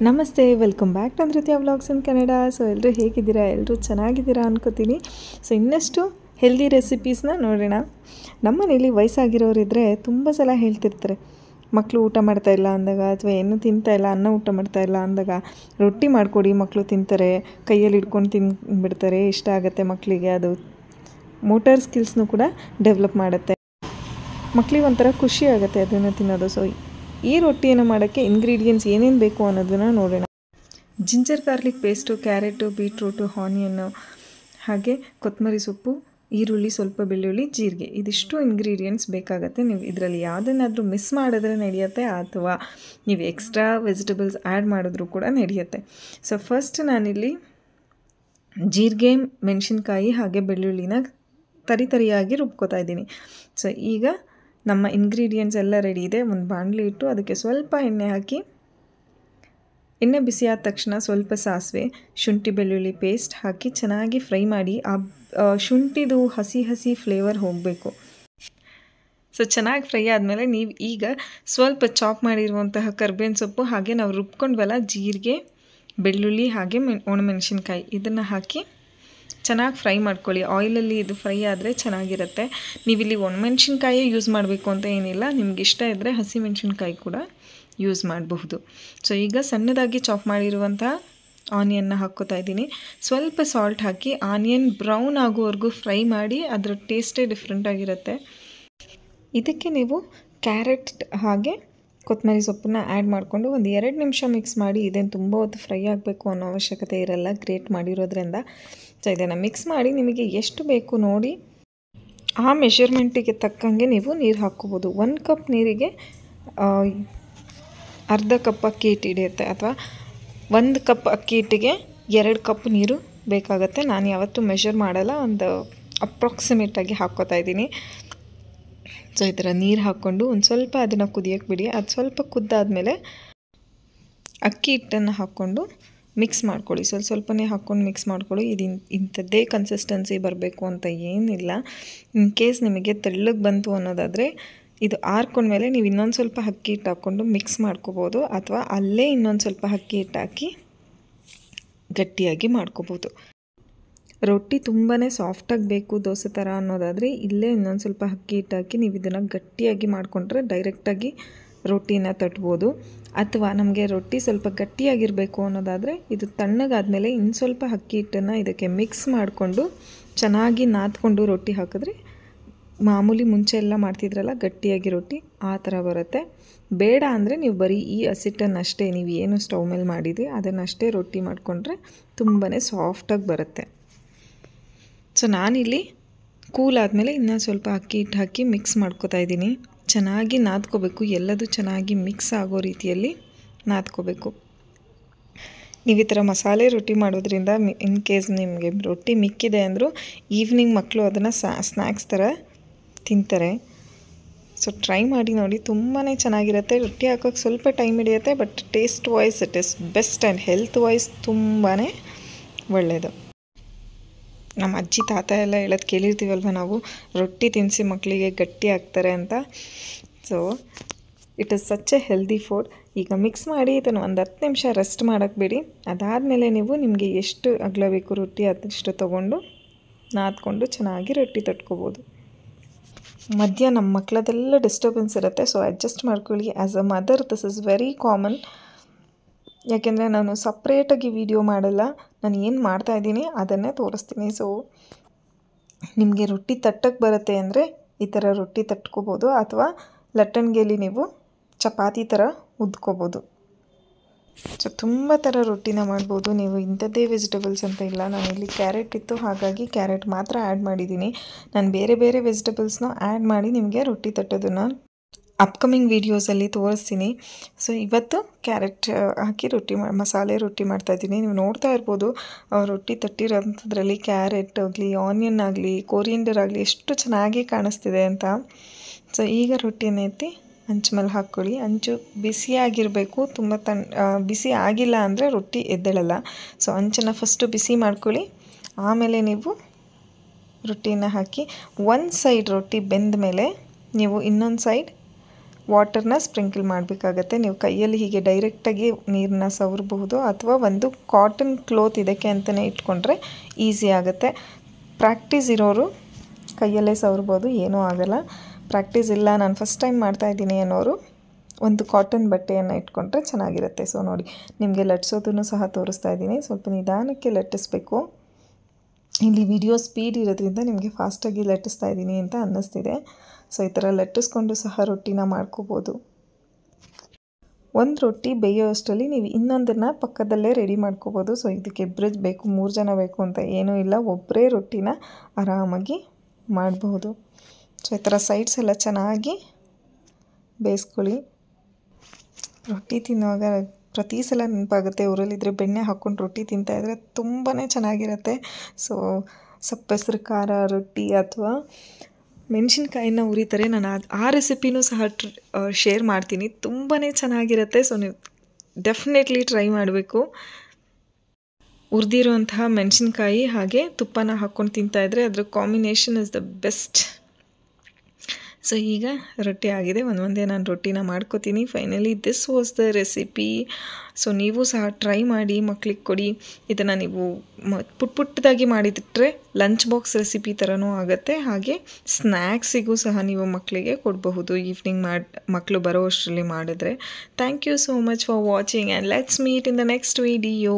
ನಮಸ್ತೆ, welcome back to ನೃತ್ಯ vlogs ಇನ್ Kannada. So ಎಲ್ಲರೂ ಹೇಗಿದ್ದೀರಾ? ಎಲ್ಲರೂ ಚೆನ್ನಾಗಿದ್ದೀರಾ ಅನ್ಕೋತೀನಿ. ಸೊ ಇನ್ನಷ್ಟು ಹೆಲ್ದಿ ರೆಸಿಪೀಸ್ನ ನೋಡೋಣ. ನಮ್ಮ ಮನೇಲಿ ವಯಸ್ಸಾಗಿರೋರಿದ್ದರೆ ತುಂಬ ಸಲ ಹೇಳ್ತಿರ್ತಾರೆ, ಮಕ್ಕಳು ಊಟ ಮಾಡ್ತಾಯಿಲ್ಲ ಅಂದಾಗ ಅಥವಾ ಏನು ತಿಂತಾಯಿಲ್ಲ, ಅನ್ನ ಊಟ ಮಾಡ್ತಾಯಿಲ್ಲ ಅಂದಾಗ ರೊಟ್ಟಿ ಮಾಡಿಕೊಡಿ, ಮಕ್ಕಳು ತಿಂತಾರೆ, ಕೈಯಲ್ಲಿ ಹಿಡ್ಕೊಂಡು ತಿಂದ್ಬಿಡ್ತಾರೆ, ಇಷ್ಟ ಆಗುತ್ತೆ ಮಕ್ಕಳಿಗೆ. ಅದು ಮೋಟಾರ್ ಸ್ಕಿಲ್ಸ್ನೂ ಕೂಡ ಡೆವಲಪ್ ಮಾಡುತ್ತೆ, ಮಕ್ಕಳಿಗೆ ಒಂಥರ ಖುಷಿ ಆಗುತ್ತೆ ಅದನ್ನು ತಿನ್ನೋದು. ಸೊ ಈ ರೊಟ್ಟಿಯನ್ನು ಮಾಡೋಕ್ಕೆ ಇಂಗ್ರೀಡಿಯೆಂಟ್ಸ್ ಏನೇನು ಬೇಕು ಅನ್ನೋದನ್ನು ನೋಡೋಣ. Ginger garlic paste, carrot, beetroot, onion, ಹಾಗೆ ಕೊತ್ತಂಬರಿ ಸೊಪ್ಪು, ಈರುಳ್ಳಿ, ಸ್ವಲ್ಪ ಬೆಳ್ಳುಳ್ಳಿ, ಜೀರಿಗೆ, ಇದಿಷ್ಟು ಇಂಗ್ರೀಡಿಯೆಂಟ್ಸ್ ಬೇಕಾಗುತ್ತೆ. ನೀವು ಇದರಲ್ಲಿ ಯಾವುದನ್ನಾದರೂ ಮಿಸ್ ಮಾಡಿದ್ರೆ ನಡೆಯುತ್ತೆ, ಅಥವಾ ನೀವು ಎಕ್ಸ್ಟ್ರಾ ವೆಜಿಟೇಬಲ್ಸ್ ಆ್ಯಡ್ ಮಾಡಿದ್ರೂ ಕೂಡ ನಡೆಯುತ್ತೆ. ಸೊ ಫಸ್ಟ್ ನಾನಿಲ್ಲಿ ಜೀರಿಗೆ, ಮೆಣಸಿನ್ಕಾಯಿ ಹಾಗೆ ಬೆಳ್ಳುಳ್ಳಿನ ತರಿಯಾಗಿ ರುಬ್ಕೋತಾ ಇದ್ದೀನಿ. ಸೊ ಈಗ ನಮ್ಮ ಇಂಗ್ರೀಡಿಯೆಂಟ್ಸ್ ಎಲ್ಲ ರೆಡಿ ಇದೆ. ಒಂದು ಬಾಣಲಿ ಇಟ್ಟು ಅದಕ್ಕೆ ಸ್ವಲ್ಪ ಎಣ್ಣೆ ಹಾಕಿ, ಎಣ್ಣೆ ಬಿಸಿ ಆದ ತಕ್ಷಣ ಸ್ವಲ್ಪ ಸಾಸಿವೆ, ಶುಂಠಿ ಬೆಳ್ಳುಳ್ಳಿ ಪೇಸ್ಟ್ ಹಾಕಿ ಚೆನ್ನಾಗಿ ಫ್ರೈ ಮಾಡಿ. ಆ ಶುಂಠಿದು ಹಸಿ ಫ್ಲೇವರ್ ಹೋಗಬೇಕು. ಸೊ ಚೆನ್ನಾಗಿ ಫ್ರೈ ಆದಮೇಲೆ ನೀವು ಈಗ ಸ್ವಲ್ಪ ಚಾಪ್ ಮಾಡಿರುವಂತಹ ಕರ್ಬೇವಿನ ಸೊಪ್ಪು, ಹಾಗೆ ನಾವು ರುಬ್ಕೊಂಡ್ವಲ್ಲ ಜೀರಿಗೆ, ಬೆಳ್ಳುಳ್ಳಿ ಹಾಗೆ ಒಣಮೆಣಸಿನ್ಕಾಯಿ, ಇದನ್ನು ಹಾಕಿ ಚೆನ್ನಾಗಿ ಫ್ರೈ ಮಾಡ್ಕೊಳ್ಳಿ. ಆಯಿಲಲ್ಲಿ ಇದು ಫ್ರೈ ಆದರೆ ಚೆನ್ನಾಗಿರುತ್ತೆ. ನೀವಿಲ್ಲಿ ಒಣಮೆಣಸಿನ್ಕಾಯೇ ಯೂಸ್ ಮಾಡಬೇಕು ಅಂತ ಏನಿಲ್ಲ, ನಿಮ್ಗೆ ಇಷ್ಟ ಇದ್ದರೆ ಹಸಿಮೆಣಸಿನ್ಕಾಯಿ ಕೂಡ ಯೂಸ್ ಮಾಡಬಹುದು. ಸೊ ಈಗ ಸಣ್ಣದಾಗಿ ಚಾಪ್ ಮಾಡಿರುವಂಥ ಆನಿಯನ್ನ ಹಾಕ್ಕೋತಾ ಇದ್ದೀನಿ. ಸ್ವಲ್ಪ ಸಾಲ್ಟ್ ಹಾಕಿ ಆನಿಯನ್ ಬ್ರೌನ್ ಆಗೋವರೆಗೂ ಫ್ರೈ ಮಾಡಿ, ಅದರ ಟೇಸ್ಟೇ ಡಿಫ್ರೆಂಟಾಗಿರುತ್ತೆ. ಇದಕ್ಕೆ ನೀವು ಕ್ಯಾರೆಟ್ ಹಾಗೆ ಕೊತ್ತಂಬರಿ ಸೊಪ್ಪನ್ನ ಆ್ಯಡ್ ಮಾಡಿಕೊಂಡು ಒಂದು 2 ನಿಮಿಷ ಮಿಕ್ಸ್ ಮಾಡಿ. ಇದೇನು ತುಂಬ ಹೊತ್ತು ಫ್ರೈ ಆಗಬೇಕು ಅನ್ನೋ ಅವಶ್ಯಕತೆ ಇರಲ್ಲ, ಗ್ರೇಟ್ ಮಾಡಿರೋದ್ರಿಂದ. ಸೊ ಇದನ್ನು ಮಿಕ್ಸ್ ಮಾಡಿ ನಿಮಗೆ ಎಷ್ಟು ಬೇಕು ನೋಡಿ ಆ ಮೆಷರ್ಮೆಂಟಿಗೆ ತಕ್ಕಂಗೆ ನೀವು ನೀರು ಹಾಕ್ಕೋಬೋದು. 1 ಕಪ್ ನೀರಿಗೆ ಅರ್ಧ ಕಪ್ ಅಕ್ಕಿ ಹಿಟ್ಟು ಹಿಡಿಯುತ್ತೆ, ಅಥವಾ 1 ಕಪ್ ಅಕ್ಕಿ ಹಿಟ್ಟಿಗೆ 2 ಕಪ್ ನೀರು ಬೇಕಾಗುತ್ತೆ. ನಾನು ಯಾವತ್ತೂ ಮೆಷರ್ ಮಾಡಲ್ಲ, ಒಂದು ಅಪ್ರಾಕ್ಸಿಮೇಟಾಗಿ ಹಾಕ್ಕೋತಾ ಇದ್ದೀನಿ. ಸೊ ಈ ಥರ ನೀರು ಹಾಕ್ಕೊಂಡು ಒಂದು ಸ್ವಲ್ಪ ಅದನ್ನು ಕುದಿಯೋಕ್ಕೆ ಬಿಡಿ. ಅದು ಸ್ವಲ್ಪ ಕುದ್ದಾದಮೇಲೆ ಅಕ್ಕಿ ಹಿಟ್ಟನ್ನು ಹಾಕ್ಕೊಂಡು ಮಿಕ್ಸ್ ಮಾಡ್ಕೊಳ್ಳಿ. ಸ್ವಲ್ಪನೇ ಹಾಕ್ಕೊಂಡು ಮಿಕ್ಸ್ ಮಾಡ್ಕೊಳ್ಳಿ. ಇದು ಇಂಥದ್ದೇ ಕನ್ಸಿಸ್ಟೆನ್ಸಿ ಬರಬೇಕು ಅಂತ ಏನಿಲ್ಲ. ಇನ್ ಕೇಸ್ ನಿಮಗೆ ತೆಳ್ಳಗೆ ಬಂತು ಅನ್ನೋದಾದರೆ ಇದು ಆರ್ಕೊಂಡ್ಮೇಲೆ ನೀವು ಇನ್ನೊಂದು ಸ್ವಲ್ಪ ಅಕ್ಕಿ ಹಿಟ್ಟು ಹಾಕ್ಕೊಂಡು ಮಿಕ್ಸ್ ಮಾಡ್ಕೋಬೋದು, ಅಥವಾ ಅಲ್ಲೇ ಇನ್ನೊಂದು ಸ್ವಲ್ಪ ಅಕ್ಕಿ ಹಿಟ್ಟು ಹಾಕಿ ಗಟ್ಟಿಯಾಗಿ ಮಾಡ್ಕೋಬೋದು. ರೊಟ್ಟಿ ತುಂಬಾ ಸಾಫ್ಟಾಗಿ ಬೇಕು ದೋಸೆ ಥರ ಅನ್ನೋದಾದರೆ ಇಲ್ಲೇ ಇನ್ನೊಂದು ಸ್ವಲ್ಪ ಅಕ್ಕಿ ಹಿಟ್ಟು ಹಾಕಿ ನೀವು ಇದನ್ನು ಗಟ್ಟಿಯಾಗಿ ಮಾಡಿಕೊಂಡ್ರೆ ಡೈರೆಕ್ಟಾಗಿ ರೊಟ್ಟಿನ ತಟ್ಬೋದು. ಅಥವಾ ನಮಗೆ ರೊಟ್ಟಿ ಸ್ವಲ್ಪ ಗಟ್ಟಿಯಾಗಿರಬೇಕು ಅನ್ನೋದಾದರೆ ಇದು ತಣ್ಣಗಾದಮೇಲೆ ಇನ್ನು ಸ್ವಲ್ಪ ಅಕ್ಕಿ ಹಿಟ್ಟನ್ನು ಇದಕ್ಕೆ ಮಿಕ್ಸ್ ಮಾಡಿಕೊಂಡು ಚೆನ್ನಾಗಿ ನಾದ್ಕೊಂಡು ರೊಟ್ಟಿ ಹಾಕಿದ್ರೆ ಮಾಮೂಲಿ ಮುಂಚೆ ಎಲ್ಲ ಮಾಡ್ತಿದ್ರಲ್ಲ ಗಟ್ಟಿಯಾಗಿ ರೊಟ್ಟಿ, ಆ ಥರ ಬರುತ್ತೆ. ಬೇಡ ಅಂದರೆ ನೀವು ಬರೀ ಈ ಹಸಿಟ್ಟನ್ನಷ್ಟೇ, ನೀವು ಏನು ಸ್ಟವ್ ಮೇಲೆ ಮಾಡಿದ್ರಿ ಅದನ್ನಷ್ಟೇ ರೊಟ್ಟಿ ಮಾಡಿಕೊಂಡ್ರೆ ತುಂಬಾ ಸಾಫ್ಟಾಗಿ ಬರುತ್ತೆ. ಸೊ ನಾನಿಲ್ಲಿ ಕೂಲ್ ಆದಮೇಲೆ ಇನ್ನೂ ಸ್ವಲ್ಪ ಅಕ್ಕಿ ಹಿಟ್ಟು ಹಾಕಿ ಮಿಕ್ಸ್ ಮಾಡ್ಕೋತಾ ಇದ್ದೀನಿ. ಚೆನ್ನಾಗಿ ನಾದ್ಕೋಬೇಕು, ಎಲ್ಲದೂ ಚೆನ್ನಾಗಿ ಮಿಕ್ಸ್ ಆಗೋ ರೀತಿಯಲ್ಲಿ ನಾದ್ಕೋಬೇಕು. ನೀವು ಈ ಥರ ಮಸಾಲೆ ರೊಟ್ಟಿ ಮಾಡೋದ್ರಿಂದ ಇನ್ ಕೇಸ್ ನಿಮಗೆ ರೊಟ್ಟಿ ಮಿಕ್ಕಿದೆ ಅಂದರೂ ಈವ್ನಿಂಗ್ ಮಕ್ಕಳು ಅದನ್ನು ಸ್ನ್ಯಾಕ್ಸ್ ಥರ ತಿಂತಾರೆ. ಸೊ ಟ್ರೈ ಮಾಡಿ ನೋಡಿ, ತುಂಬಾ ಚೆನ್ನಾಗಿರುತ್ತೆ. ರೊಟ್ಟಿ ಹಾಕೋಕ್ಕೆ ಸ್ವಲ್ಪ ಟೈಮ್ ಹಿಡಿಯುತ್ತೆ, but taste wise it is best and health wise ತುಂಬಾ ಒಳ್ಳೆಯದು. ನಮ್ಮ ಅಜ್ಜಿ ತಾತ ಎಲ್ಲ ಹೇಳೋದು ಕೇಳಿರ್ತೀವಲ್ವ ನಾವು, ರೊಟ್ಟಿ ತಿನ್ನಿಸಿ ಮಕ್ಕಳಿಗೆ ಗಟ್ಟಿ ಆಗ್ತಾರೆ ಅಂತ. So it is such A healthy food. ಈಗ ಮಿಕ್ಸ್ ಮಾಡಿ ಇದನ್ನು ಒಂದು 10 ನಿಮಿಷ ರೆಸ್ಟ್ ಮಾಡೋಕ್ಕೆ ಬಿಡಿ. ಅದಾದಮೇಲೆ ನೀವು ನಿಮಗೆ ಎಷ್ಟು ಅಗಲ ಬೇಕು ರೊಟ್ಟಿ ಅದಷ್ಟು ತೊಗೊಂಡು ನಾದ್ಕೊಂಡು ಚೆನ್ನಾಗಿ ರೊಟ್ಟಿ ತಟ್ಕೋಬೋದು. ಮಧ್ಯ ನಮ್ಮ ಮಕ್ಕಳದೆಲ್ಲ ಡಿಸ್ಟರ್ಬೆನ್ಸ್ ಇರುತ್ತೆ, ಸೊ ಅಡ್ಜಸ್ಟ್ ಮಾಡ್ಕೊಳ್ಳಿ. As a mother this is very common. ಯಾಕೆಂದರೆ ನಾನು ಸಪ್ರೇಟಾಗಿ ವಿಡಿಯೋ ಮಾಡಲ್ಲ, ನಾನು ಏನು ಮಾಡ್ತಾಯಿದ್ದೀನಿ ಅದನ್ನೇ ತೋರಿಸ್ತೀನಿ. ಸೊ ನಿಮಗೆ ರೊಟ್ಟಿ ತಟ್ಟಕ್ಕೆ ಬರುತ್ತೆ ಅಂದರೆ ಈ ಥರ ರೊಟ್ಟಿ ತಟ್ಕೋಬೋದು, ಅಥವಾ ಲಟ್ಟಣಿಗೆಯಲ್ಲಿ ನೀವು ಚಪಾತಿ ಥರ ಉದ್ಕೋಬೋದು. ಸೊ ತುಂಬ ಥರ ರೊಟ್ಟಿನ ಮಾಡ್ಬೋದು ನೀವು. ಇಂಥದ್ದೇ ವೆಜಿಟೇಬಲ್ಸ್ ಅಂತ ಇಲ್ಲ. ನಾನಿಲ್ಲಿ ಕ್ಯಾರೆಟ್ ಇತ್ತು, ಹಾಗಾಗಿ ಕ್ಯಾರೆಟ್ ಮಾತ್ರ ಆ್ಯಡ್ ಮಾಡಿದ್ದೀನಿ. ನಾನು ಬೇರೆ ಬೇರೆ ವೆಜಿಟೇಬಲ್ಸ್ನ ಆ್ಯಡ್ ಮಾಡಿ ನಿಮಗೆ ರೊಟ್ಟಿ ತಟ್ಟೋದನ್ನು ಅಪ್ಕಮಿಂಗ್ ವೀಡಿಯೋಸಲ್ಲಿ ತೋರಿಸ್ತೀನಿ. ಸೊ ಇವತ್ತು ಕ್ಯಾರೆಟ್ ಹಾಕಿ ಮಸಾಲೆ ರೊಟ್ಟಿ ಮಾಡ್ತಾಯಿದ್ದೀನಿ. ನೀವು ನೋಡ್ತಾ ಇರ್ಬೋದು ರೊಟ್ಟಿ ತಟ್ಟಿರೋಂಥದ್ರಲ್ಲಿ ಕ್ಯಾರೆಟ್ ಆಗಲಿ, ಆನಿಯನ್ ಆಗಲಿ, ಕೊರಿಯಂಡರ್ ಆಗಲಿ ಎಷ್ಟು ಚೆನ್ನಾಗಿ ಕಾಣಿಸ್ತಿದೆ ಅಂತ. ಸೊ ಈಗ ರೊಟ್ಟಿಯನ್ನು ಎತ್ತಿ ಹಂಚು ಮೇಲೆ ಹಾಕ್ಕೊಳ್ಳಿ. ಹಂಚು ಬಿಸಿಯಾಗಿರಬೇಕು, ತುಂಬ ಬಿಸಿ ಆಗಿಲ್ಲ ಅಂದರೆ ರೊಟ್ಟಿ ಎದ್ದೇಳಲ್ಲ. ಸೊ ಹಂಚನ್ನು ಫಸ್ಟು ಬಿಸಿ ಮಾಡ್ಕೊಳ್ಳಿ, ಆಮೇಲೆ ನೀವು ರೊಟ್ಟಿನ ಹಾಕಿ ಒಂದು ಸೈಡ್ ರೊಟ್ಟಿ ಬೆಂದ ಮೇಲೆ ನೀವು ಇನ್ನೊಂದು ಸೈಡ್ ವಾಟರ್ನ ಸ್ಪ್ರಿಂಕಲ್ ಮಾಡಬೇಕಾಗತ್ತೆ. ನೀವು ಕೈಯಲ್ಲಿ ಹೀಗೆ ಡೈರೆಕ್ಟಾಗಿ ನೀರನ್ನ ಸವರಬಹುದು, ಅಥವಾ ಒಂದು ಕಾಟನ್ ಕ್ಲೋತ್ ಇದಕ್ಕೆ ಅಂತಲೇ ಇಟ್ಕೊಂಡ್ರೆ ಈಸಿ ಆಗುತ್ತೆ. ಪ್ರಾಕ್ಟೀಸ್ ಇರೋರು ಕೈಯಲ್ಲೇ ಸವರ್ಬೋದು, ಏನೂ ಆಗಲ್ಲ. ಪ್ರಾಕ್ಟೀಸ್ ಇಲ್ಲ, ನಾನು ಫಸ್ಟ್ ಟೈಮ್ ಮಾಡ್ತಾಯಿದ್ದೀನಿ ಅನ್ನೋರು ಒಂದು ಕಾಟನ್ ಬಟ್ಟೆಯನ್ನು ಇಟ್ಕೊಂಡ್ರೆ ಚೆನ್ನಾಗಿರುತ್ತೆ. ಸೊ ನೋಡಿ, ನಿಮಗೆ ಲಟ್ಸೋದನ್ನು ಸಹ ತೋರಿಸ್ತಾ ಇದ್ದೀನಿ. ಸ್ವಲ್ಪ ನಿಧಾನಕ್ಕೆ ಲಟ್ಟಿಸ್ಬೇಕು. ಇಲ್ಲಿ ವಿಡಿಯೋ ಸ್ಪೀಡ್ ಇರೋದ್ರಿಂದ ನಿಮಗೆ ಫಾಸ್ಟಾಗಿ ಲಟ್ಟಿಸ್ತಾ ಇದ್ದೀನಿ ಅಂತ ಅನ್ನಿಸ್ತಿದೆ. ಸೊ ಈ ಥರ ಲಟ್ಟಿಸ್ಕೊಂಡು ಸಹ ರೊಟ್ಟಿನ ಮಾಡ್ಕೋಬೋದು. ಒಂದು ರೊಟ್ಟಿ ಬೇಯೋ ಅಷ್ಟರಲ್ಲಿ ನೀವು ಇನ್ನೊಂದನ್ನು ಪಕ್ಕದಲ್ಲೇ ರೆಡಿ ಮಾಡ್ಕೋಬೋದು. ಸೊ ಇದಕ್ಕೆ ಇಬ್ಬರು ಬೇಕು, 3 ಜನ ಬೇಕು ಅಂತ ಏನೂ ಇಲ್ಲ, ಒಬ್ಬರೇ ರೊಟ್ಟಿನ ಆರಾಮಾಗಿ ಮಾಡಬಹುದು. ಸೊ ಈ ಥರ ಸೈಡ್ಸ್ ಎಲ್ಲ ಚೆನ್ನಾಗಿ ಬೇಯಿಸ್ಕೊಳ್ಳಿ. ರೊಟ್ಟಿ ತಿನ್ನುವಾಗ ಪ್ರತಿ ಸಲ ನೆನಪಾಗುತ್ತೆ, ಊರಲ್ಲಿದ್ದರೆ ಬೆಣ್ಣೆ ಹಾಕ್ಕೊಂಡು ರೊಟ್ಟಿ ತಿಂತಾಯಿದ್ರೆ ತುಂಬಾ ಚೆನ್ನಾಗಿರುತ್ತೆ. ಸೊ ಸಪ್ಪೆಸರು ಖಾರ ರೊಟ್ಟಿ ಅಥವಾ ಮೆಣಸಿನ್ಕಾಯಿನ ಉರಿತಾರೆ. ನಾನು ಆ ರೆಸಿಪಿನೂ ಸಹ ಶೇರ್ ಮಾಡ್ತೀನಿ, ತುಂಬಾ ಚೆನ್ನಾಗಿರುತ್ತೆ. ಸೊ ನೀವು ಡೆಫಿನೆಟ್ಲಿ ಟ್ರೈ ಮಾಡಬೇಕು. ಹುರಿದಿರುವಂತಹ ಮೆಣಸಿನ್ಕಾಯಿ ಹಾಗೆ ತುಪ್ಪನ ಹಾಕ್ಕೊಂಡು ತಿಂತಾಯಿದ್ರೆ ಅದರ combination is the best. So ಈಗ ರೊಟ್ಟಿ ಆಗಿದೆ, ಒಂದೇ ನಾನು ರೊಟ್ಟಿನ ಮಾಡ್ಕೋತೀನಿ. Finally this was the recipe. So ನೀವು ಸಹ ಟ್ರೈ ಮಾಡಿ, ಮಕ್ಳಿಗೆ ಕೊಡಿ. ಇದನ್ನು ನೀವು ಪುಟ್ಟದಾಗಿ ಮಾಡಿಬಿಟ್ರೆ ಲಂಚ್ ಬಾಕ್ಸ್ ರೆಸಿಪಿ ಥರನೂ ಆಗುತ್ತೆ. ಹಾಗೆ ಸ್ನ್ಯಾಕ್ಸಿಗೂ ಸಹ ನೀವು ಮಕ್ಕಳಿಗೆ ಕೊಡಬಹುದು, ಈವ್ನಿಂಗ್ ಮಕ್ಕಳು ಬರೋ ಅಷ್ಟರಲ್ಲಿ ಮಾಡಿದ್ರೆ. Thank you so much for watching and let's meet in the next video.